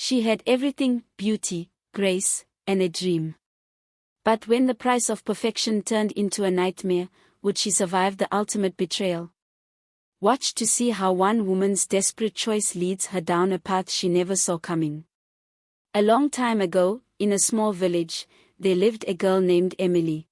She had everything: beauty, grace, and a dream. But when the price of perfection turned into a nightmare, would she survive the ultimate betrayal? Watch to see how one woman's desperate choice leads her down a path she never saw coming. A long time ago, in a small village, there lived a girl named Emily.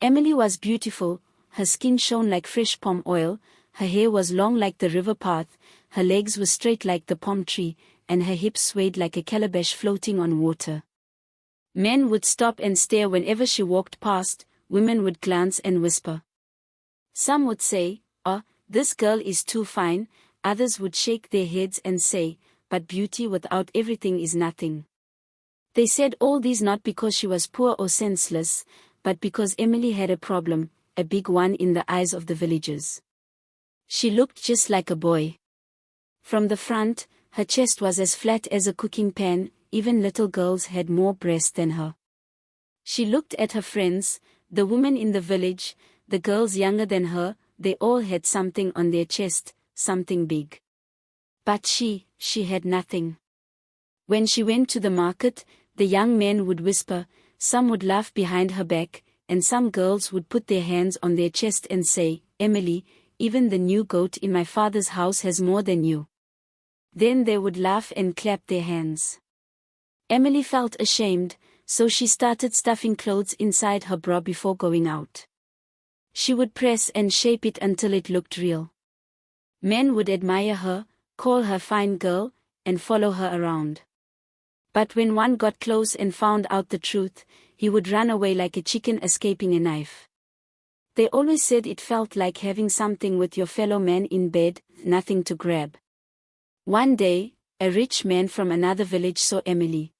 Emily was beautiful, her skin shone like fresh palm oil, her hair was long like the river path, her legs were straight like the palm tree, and her hips swayed like a calabash floating on water. Men would stop and stare whenever she walked past, women would glance and whisper. Some would say, "Oh, this girl is too fine," others would shake their heads and say, "But beauty without everything is nothing." They said all these not because she was poor or senseless, but because Emily had a problem, a big one in the eyes of the villagers. She looked just like a boy. From the front, her chest was as flat as a cooking pan, even little girls had more breast than her. She looked at her friends, the women in the village, the girls younger than her, they all had something on their chest, something big. But she had nothing. When she went to the market, the young men would whisper, some would laugh behind her back, and some girls would put their hands on their chest and say, "Emily, even the new goat in my father's house has more than you." Then they would laugh and clap their hands. Emily felt ashamed, so she started stuffing clothes inside her bra before going out. She would press and shape it until it looked real. Men would admire her, call her fine girl, and follow her around. But when one got close and found out the truth, he would run away like a chicken escaping a knife. They always said it felt like having something with your fellow man in bed, nothing to grab. One day, a rich man from another village saw Emily.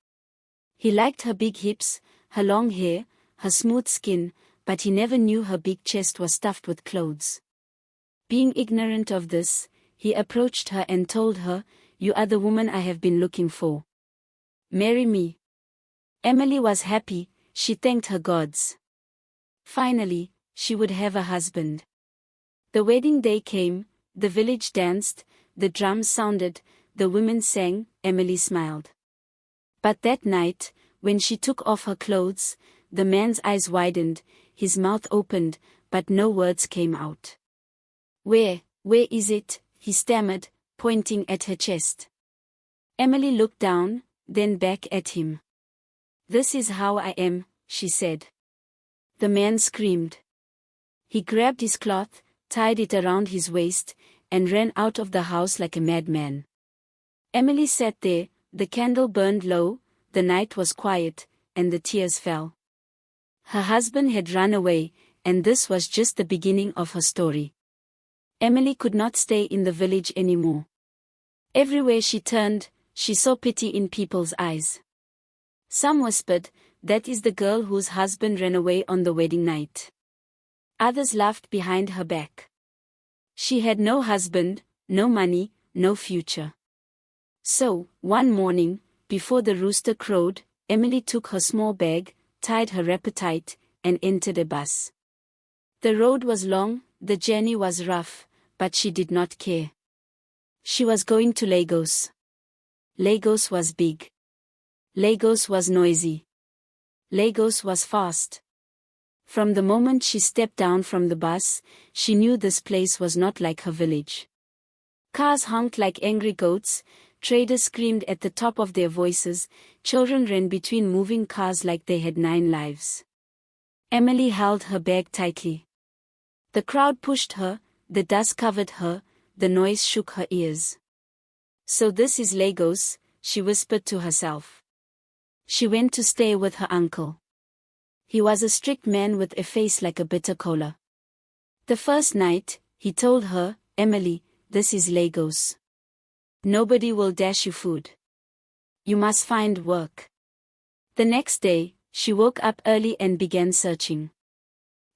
He liked her big hips, her long hair, her smooth skin, but he never knew her big chest was stuffed with clothes. Being ignorant of this, he approached her and told her, "You are the woman I have been looking for. Marry me." Emily was happy, she thanked her gods. Finally, she would have a husband. The wedding day came, the village danced, the drums sounded, the women sang, Emily smiled. But that night, when she took off her clothes, the man's eyes widened, his mouth opened, but no words came out. Where is it?" he stammered, pointing at her chest. Emily looked down, then back at him. "This is how I am," she said. The man screamed. He grabbed his cloth, tied it around his waist, and ran out of the house like a madman. Emily sat there, the candle burned low, the night was quiet, and the tears fell. Her husband had run away, and this was just the beginning of her story. Emily could not stay in the village anymore. Everywhere she turned, she saw pity in people's eyes. Some whispered, "That is the girl whose husband ran away on the wedding night." Others laughed behind her back. She had no husband, no money, no future. So, one morning, before the rooster crowed, Emily took her small bag, tied her wrapper tight, and entered a bus. The road was long, the journey was rough, but she did not care. She was going to Lagos. Lagos was big. Lagos was noisy. Lagos was fast. From the moment she stepped down from the bus, she knew this place was not like her village. Cars honked like angry goats, traders screamed at the top of their voices, children ran between moving cars like they had 9 lives. Emily held her bag tightly. The crowd pushed her, the dust covered her, the noise shook her ears. So this is Lagos, she whispered to herself. She went to stay with her uncle. He was a strict man with a face like a bitter cola. The first night, he told her, "Emily, this is Lagos. Nobody will dash you food. You must find work." The next day, she woke up early and began searching.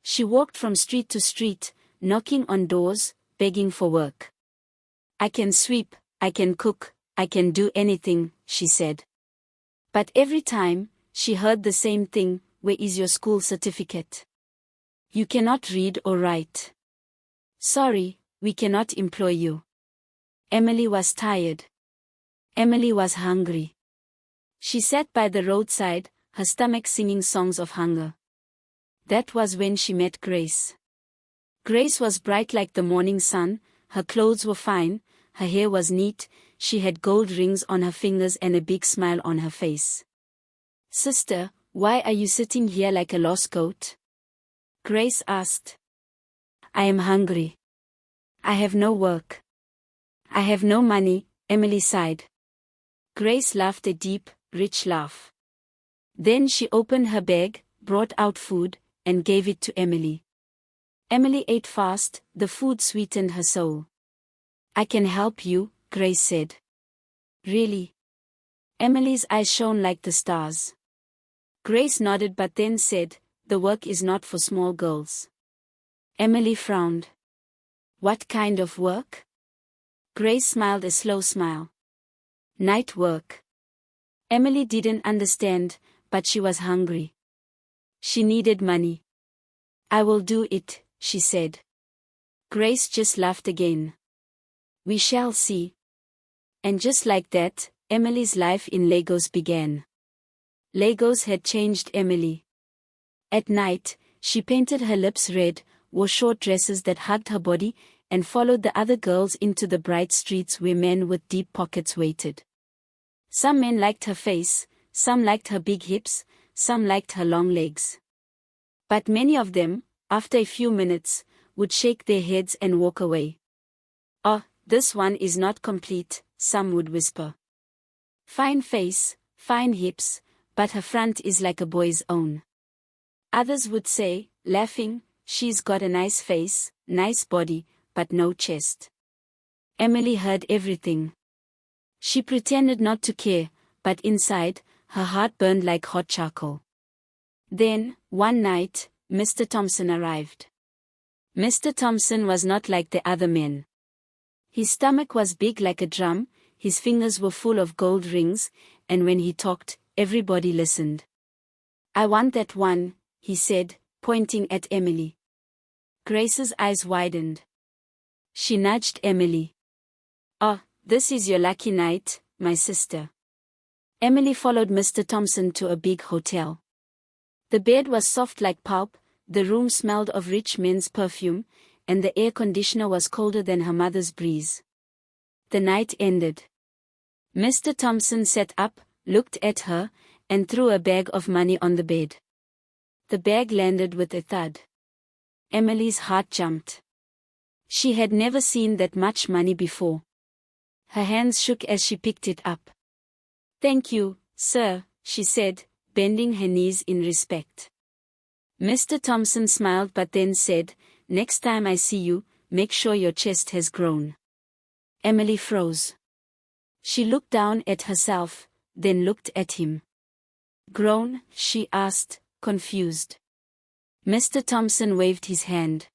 She walked from street to street, knocking on doors, begging for work. "I can sweep, I can cook, I can do anything," she said. But every time, she heard the same thing, "Where is your school certificate? You cannot read or write. Sorry, we cannot employ you." Emily was tired. Emily was hungry. She sat by the roadside, her stomach singing songs of hunger. That was when she met Grace. Grace was bright like the morning sun, her clothes were fine, her hair was neat, she had gold rings on her fingers and a big smile on her face. "Sister, why are you sitting here like a lost goat?" Grace asked. "I am hungry. I have no work. I have no money," Emily sighed. Grace laughed a deep, rich laugh. Then she opened her bag, brought out food, and gave it to Emily. Emily ate fast, the food sweetened her soul. "I can help you," Grace said. "Really?" Emily's eyes shone like the stars. Grace nodded but then said, "The work is not for small girls." Emily frowned. "What kind of work?" Grace smiled a slow smile. "Night work." Emily didn't understand, but she was hungry. She needed money. "I will do it," she said. Grace just laughed again. "We shall see." And just like that, Emily's life in Lagos began. Lagos had changed Emily. At night, she painted her lips red, wore short dresses that hugged her body, and followed the other girls into the bright streets where men with deep pockets waited. Some men liked her face, some liked her big hips, some liked her long legs. But many of them, after a few minutes, would shake their heads and walk away. "Oh, this one is not complete," some would whisper. "Fine face, fine hips, but her front is like a boy's own." Others would say, laughing, "She's got a nice face, nice body, but no chest." Emily heard everything. She pretended not to care, but inside, her heart burned like hot charcoal. Then, one night, Mr. Thompson arrived. Mr. Thompson was not like the other men. His stomach was big like a drum, his fingers were full of gold rings, and when he talked, everybody listened. "I want that one," he said, pointing at Emily. Grace's eyes widened. She nudged Emily. "Oh, this is your lucky night, my sister." Emily followed Mr. Thompson to a big hotel. The bed was soft like pulp, the room smelled of rich men's perfume, and the air conditioner was colder than her mother's breeze. The night ended. Mr. Thompson sat up, looked at her, and threw a bag of money on the bed. The bag landed with a thud. Emily's heart jumped. She had never seen that much money before. Her hands shook as she picked it up. "Thank you, sir," she said, bending her knees in respect. Mr. Thompson smiled but then said, "Next time I see you, make sure your chest has grown." Emily froze. She looked down at herself, then looked at him. "Grown?" she asked, confused. Mr. Thompson waved his hand.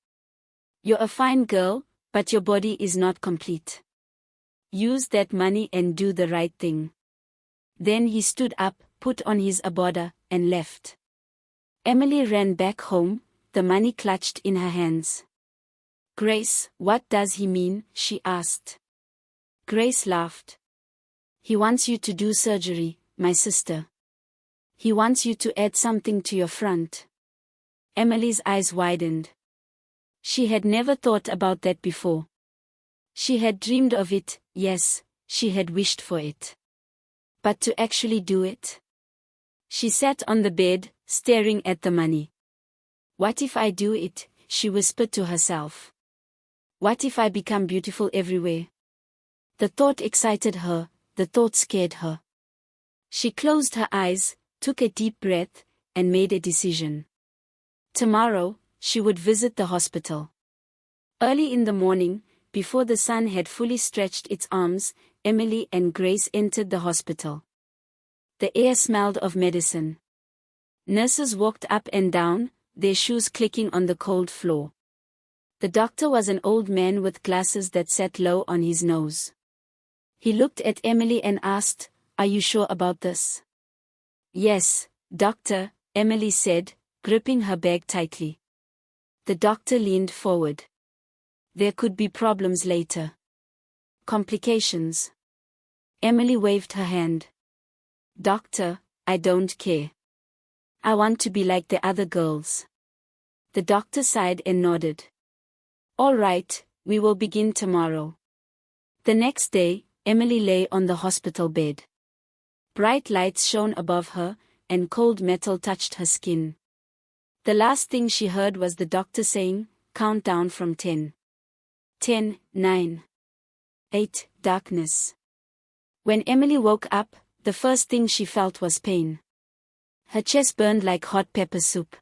"You're a fine girl, but your body is not complete. Use that money and do the right thing." Then he stood up, put on his abode, and left. Emily ran back home, the money clutched in her hands. "Grace, what does he mean?" she asked. Grace laughed. "He wants you to do surgery, my sister. He wants you to add something to your front." Emily's eyes widened. She had never thought about that before. She had dreamed of it, yes, she had wished for it. But to actually do it? She sat on the bed, staring at the money. "What if I do it?" she whispered to herself. "What if I become beautiful everywhere?" The thought excited her, the thought scared her. She closed her eyes, took a deep breath, and made a decision. Tomorrow, she would visit the hospital. Early in the morning, before the sun had fully stretched its arms, Emily and Grace entered the hospital. The air smelled of medicine. Nurses walked up and down, their shoes clicking on the cold floor. The doctor was an old man with glasses that sat low on his nose. He looked at Emily and asked, "Are you sure about this?" "Yes, doctor," Emily said, gripping her bag tightly. The doctor leaned forward. "There could be problems later. Complications." Emily waved her hand. Doctor, I don't care. I want to be like the other girls. The doctor sighed and nodded. All right, we will begin tomorrow. The next day, Emily lay on the hospital bed. Bright lights shone above her, and cold metal touched her skin. The last thing she heard was the doctor saying, "Count down from 10. 10, 9, 8, darkness." When Emily woke up, the first thing she felt was pain. Her chest burned like hot pepper soup.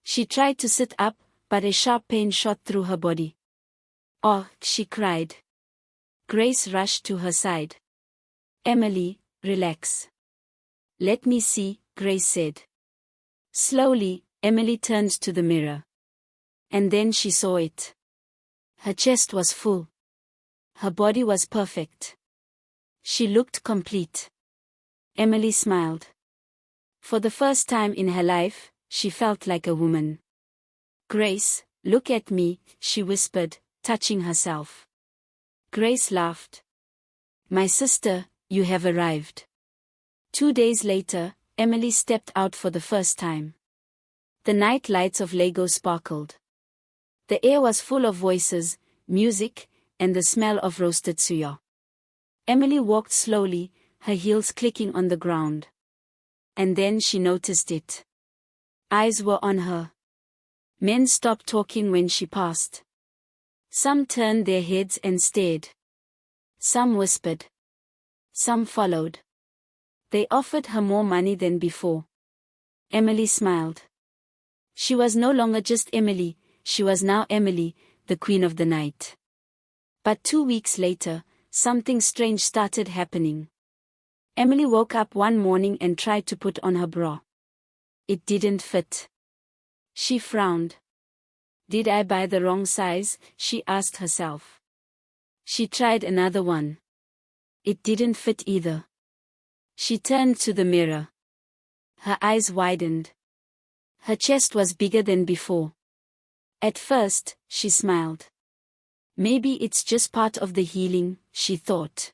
She tried to sit up, but a sharp pain shot through her body. "Oh," she cried. Grace rushed to her side. "Emily, relax." "Let me see," Grace said. Slowly, Emily turned to the mirror. And then she saw it. Her chest was full. Her body was perfect. She looked complete. Emily smiled. For the first time in her life, she felt like a woman. "Grace, look at me," she whispered, touching herself. Grace laughed. "My sister, you have arrived." 2 days later, Emily stepped out for the first time. The night lights of Lagos sparkled. The air was full of voices, music, and the smell of roasted suya. Emily walked slowly, her heels clicking on the ground. And then she noticed it. Eyes were on her. Men stopped talking when she passed. Some turned their heads and stared. Some whispered. Some followed. They offered her more money than before. Emily smiled. She was no longer just Emily, she was now Emily, the queen of the night. But 2 weeks later, something strange started happening. Emily woke up one morning and tried to put on her bra. It didn't fit. She frowned. Did I buy the wrong size? She asked herself. She tried another one. It didn't fit either. She turned to the mirror. Her eyes widened. Her chest was bigger than before. At first, she smiled. Maybe it's just part of the healing, she thought.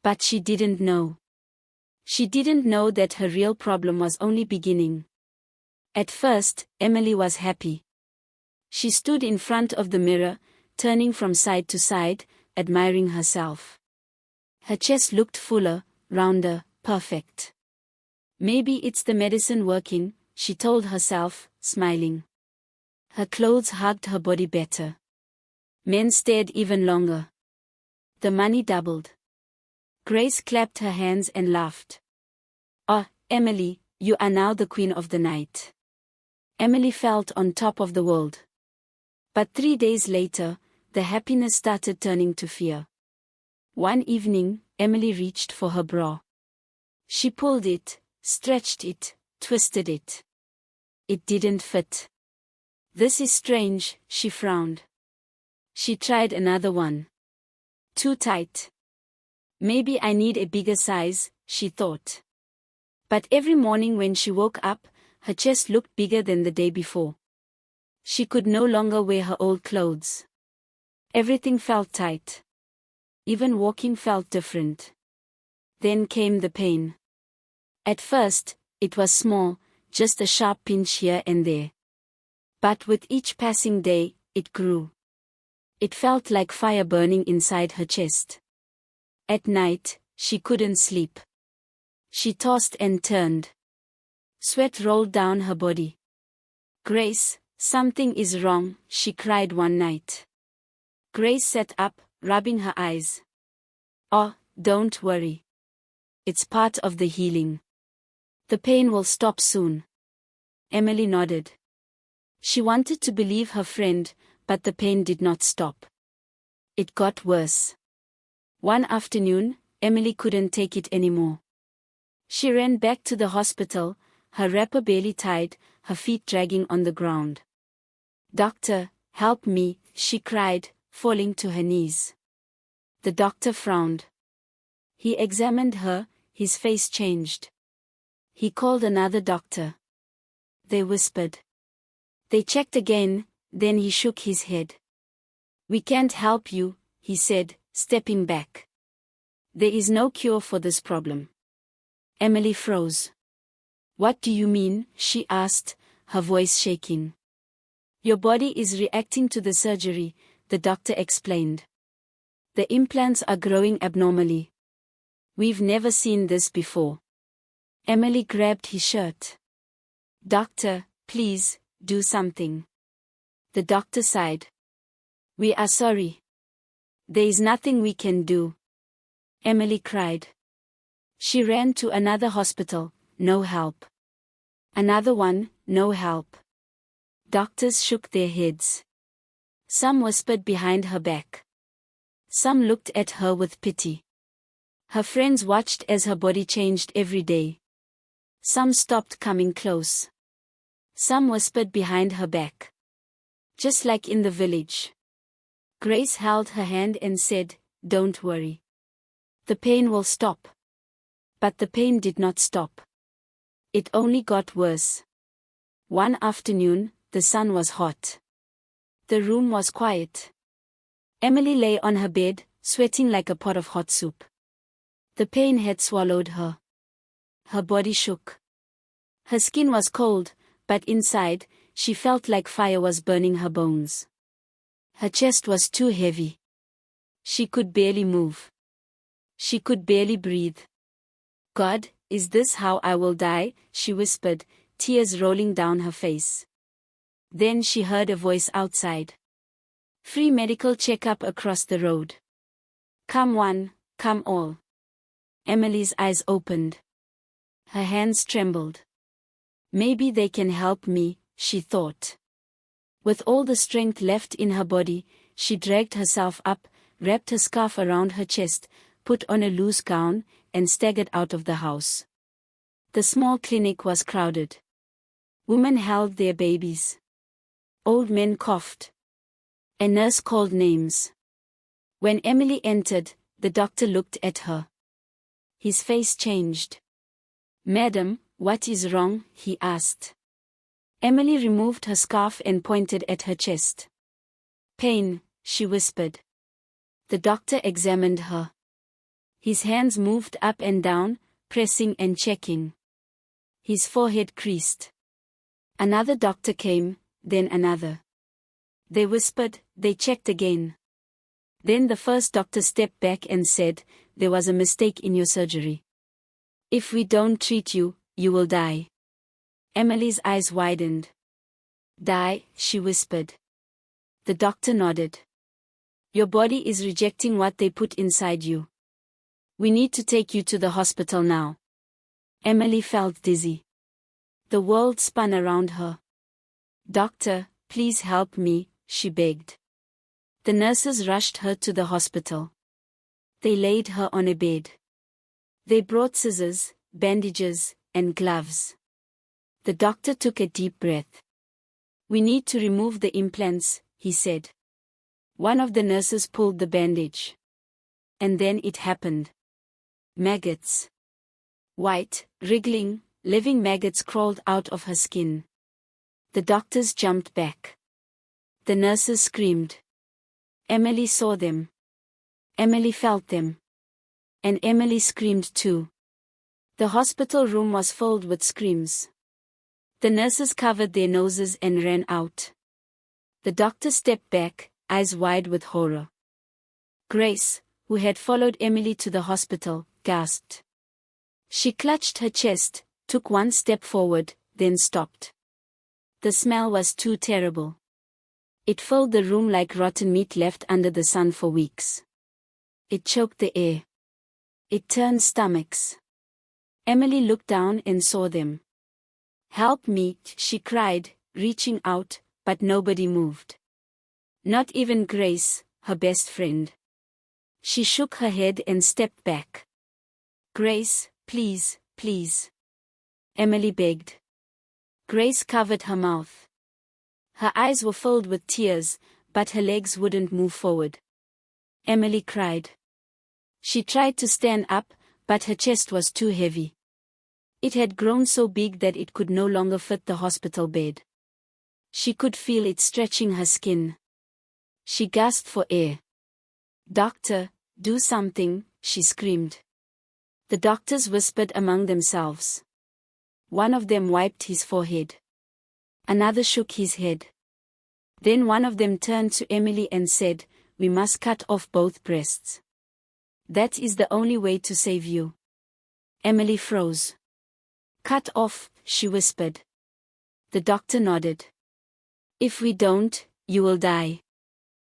But she didn't know. She didn't know that her real problem was only beginning. At first, Emily was happy. She stood in front of the mirror, turning from side to side, admiring herself. Her chest looked fuller, rounder, perfect. Maybe it's the medicine working, she told herself, smiling. Her clothes hugged her body better. Men stared even longer. The money doubled. Grace clapped her hands and laughed. "Oh, Emily, you are now the queen of the night." Emily felt on top of the world. But 3 days later, the happiness started turning to fear. One evening, Emily reached for her bra. She pulled it, stretched it, twisted it. It didn't fit. "This is strange," she frowned. She tried another one. Too tight. "Maybe I need a bigger size," she thought. But every morning when she woke up, her chest looked bigger than the day before. She could no longer wear her old clothes. Everything felt tight. Even walking felt different. Then came the pain. At first, it was small, just a sharp pinch here and there. But with each passing day, it grew. It felt like fire burning inside her chest. At night, she couldn't sleep. She tossed and turned. Sweat rolled down her body. "Grace, something is wrong," she cried one night. Grace sat up, rubbing her eyes. "Oh, don't worry. It's part of the healing. The pain will stop soon." Emily nodded. She wanted to believe her friend, but the pain did not stop. It got worse. One afternoon, Emily couldn't take it anymore. She ran back to the hospital, her wrapper barely tied, her feet dragging on the ground. "Doctor, help me," she cried, falling to her knees. The doctor frowned. He examined her, his face changed. He called another doctor. They whispered. They checked again, then he shook his head. "We can't help you," he said, stepping back. "There is no cure for this problem. Emily froze. "What do you mean?" she asked, her voice shaking. "Your body is reacting to the surgery," the doctor explained. "The implants are growing abnormally. We've never seen this before." Emily grabbed his shirt. "Doctor, please, do something." The doctor sighed. "We are sorry. There is nothing we can do." Emily cried. She ran to another hospital, no help. Another one, no help. Doctors shook their heads. Some whispered behind her back. Some looked at her with pity. Her friends watched as her body changed every day. Some stopped coming close. Some whispered behind her back. Just like in the village. Grace held her hand and said, "Don't worry. The pain will stop." But the pain did not stop. It only got worse. One afternoon, the sun was hot. The room was quiet. Emily lay on her bed, sweating like a pot of hot soup. The pain had swallowed her. Her body shook. Her skin was cold, but inside, she felt like fire was burning her bones. Her chest was too heavy. She could barely move. She could barely breathe. "God, is this how I will die?" she whispered, tears rolling down her face. Then she heard a voice outside. "Free medical checkup across the road. Come one, come all." Emily's eyes opened. Her hands trembled. "Maybe they can help me," she thought. With all the strength left in her body, she dragged herself up, wrapped her scarf around her chest, put on a loose gown, and staggered out of the house. The small clinic was crowded. Women held their babies. Old men coughed. A nurse called names. When Emily entered, the doctor looked at her. His face changed. "Madam, what is wrong?" he asked. Emily removed her scarf and pointed at her chest. "Pain," she whispered. The doctor examined her. His hands moved up and down, pressing and checking. His forehead creased. Another doctor came, then another. They whispered, they checked again. Then the first doctor stepped back and said, "There was a mistake in your surgery. If we don't treat you, you will die." Emily's eyes widened. "Die," she whispered. The doctor nodded. "Your body is rejecting what they put inside you. We need to take you to the hospital now." Emily felt dizzy. The world spun around her. "Doctor, please help me," she begged. The nurses rushed her to the hospital. They laid her on a bed. They brought scissors, bandages, and gloves. The doctor took a deep breath. "We need to remove the implants," he said. One of the nurses pulled the bandage. And then it happened. Maggots. White, wriggling, living maggots crawled out of her skin. The doctors jumped back. The nurses screamed. Emily saw them. Emily felt them. And Emily screamed too. The hospital room was filled with screams. The nurses covered their noses and ran out. The doctor stepped back, eyes wide with horror. Grace, who had followed Emily to the hospital, gasped. She clutched her chest, took one step forward, then stopped. The smell was too terrible. It filled the room like rotten meat left under the sun for weeks. It choked the air. It turned stomachs. Emily looked down and saw them. "Help me," she cried, reaching out, but nobody moved. Not even Grace, her best friend. She shook her head and stepped back. "Grace, please, please." Emily begged. Grace covered her mouth. Her eyes were filled with tears, but her legs wouldn't move forward. Emily cried. She tried to stand up, but her chest was too heavy. It had grown so big that it could no longer fit the hospital bed. She could feel it stretching her skin. She gasped for air. "Doctor, do something," she screamed. The doctors whispered among themselves. One of them wiped his forehead. Another shook his head. Then one of them turned to Emily and said, "We must cut off both breasts. That is the only way to save you." Emily froze. "Cut off," she whispered. The doctor nodded. "If we don't, you will die."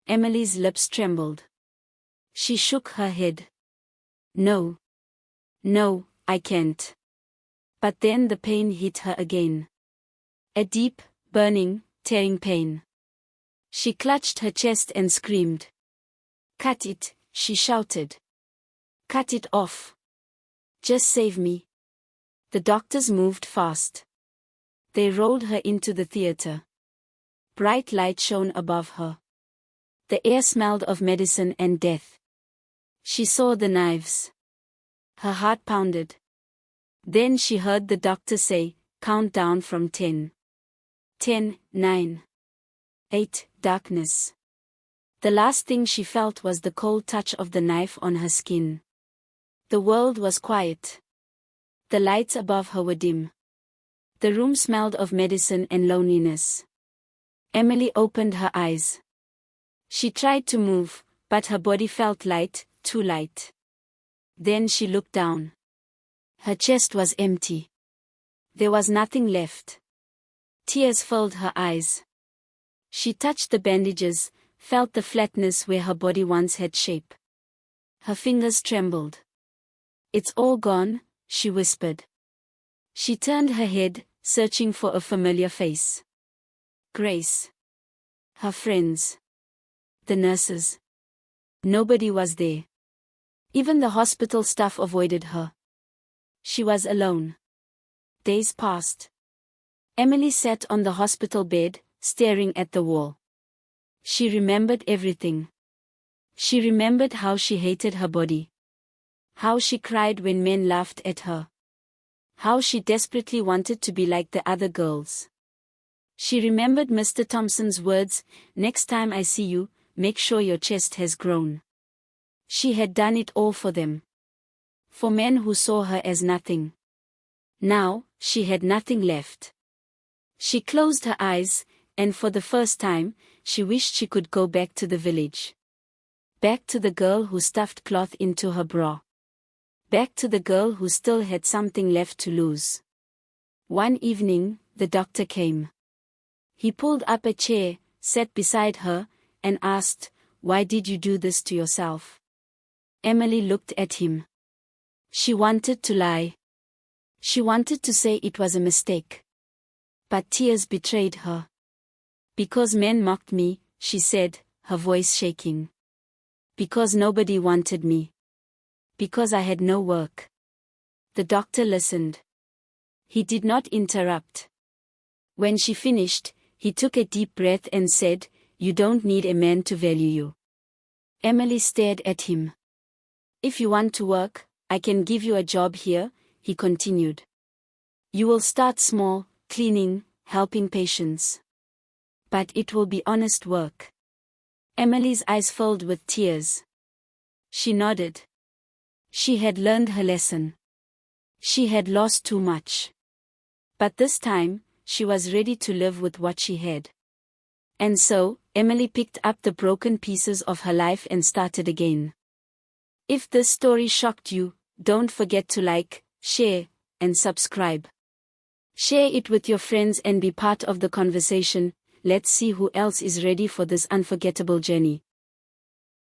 Emily's lips trembled. She shook her head. "No. No, I can't." But then the pain hit her again. A deep, burning, tearing pain. She clutched her chest and screamed. "Cut it," she shouted. "Cut it off. Just save me." The doctors moved fast. They rolled her into the theater. Bright light shone above her. The air smelled of medicine and death. She saw the knives. Her heart pounded. Then she heard the doctor say, "Count down from 10. 10, 9, 8, darkness." The last thing she felt was the cold touch of the knife on her skin. The world was quiet. The lights above her were dim. The room smelled of medicine and loneliness. Emily opened her eyes. She tried to move, but her body felt light, too light. Then she looked down. Her chest was empty. There was nothing left. Tears filled her eyes. She touched the bandages, felt the flatness where her body once had shape. Her fingers trembled. "It's all gone," she whispered. She turned her head, searching for a familiar face. Grace. Her friends. The nurses. Nobody was there. Even the hospital staff avoided her. She was alone. Days passed. Emily sat on the hospital bed, staring at the wall. She remembered everything. She remembered how she hated her body. How she cried when men laughed at her. How she desperately wanted to be like the other girls. She remembered Mr. Thompson's words, "Next time I see you, make sure your chest has grown." She had done it all for them. For men who saw her as nothing. Now, she had nothing left. She closed her eyes, and for the first time, she wished she could go back to the village. Back to the girl who stuffed cloth into her bra. Back to the girl who still had something left to lose. One evening, the doctor came. He pulled up a chair, sat beside her, and asked, "Why did you do this to yourself?" Emily looked at him. She wanted to lie. She wanted to say it was a mistake. But tears betrayed her. "Because men mocked me," she said, her voice shaking. "Because nobody wanted me. Because I had no work." The doctor listened. He did not interrupt. When she finished, he took a deep breath and said, "You don't need a man to value you." Emily stared at him. "If you want to work, I can give you a job here," he continued. "You will start small, cleaning, helping patients. But it will be honest work." Emily's eyes filled with tears. She nodded. She had learned her lesson. She had lost too much. But this time, she was ready to live with what she had. And so, Emily picked up the broken pieces of her life and started again. If this story shocked you, don't forget to like, share, and subscribe. Share it with your friends and be part of the conversation. Let's see who else is ready for this unforgettable journey.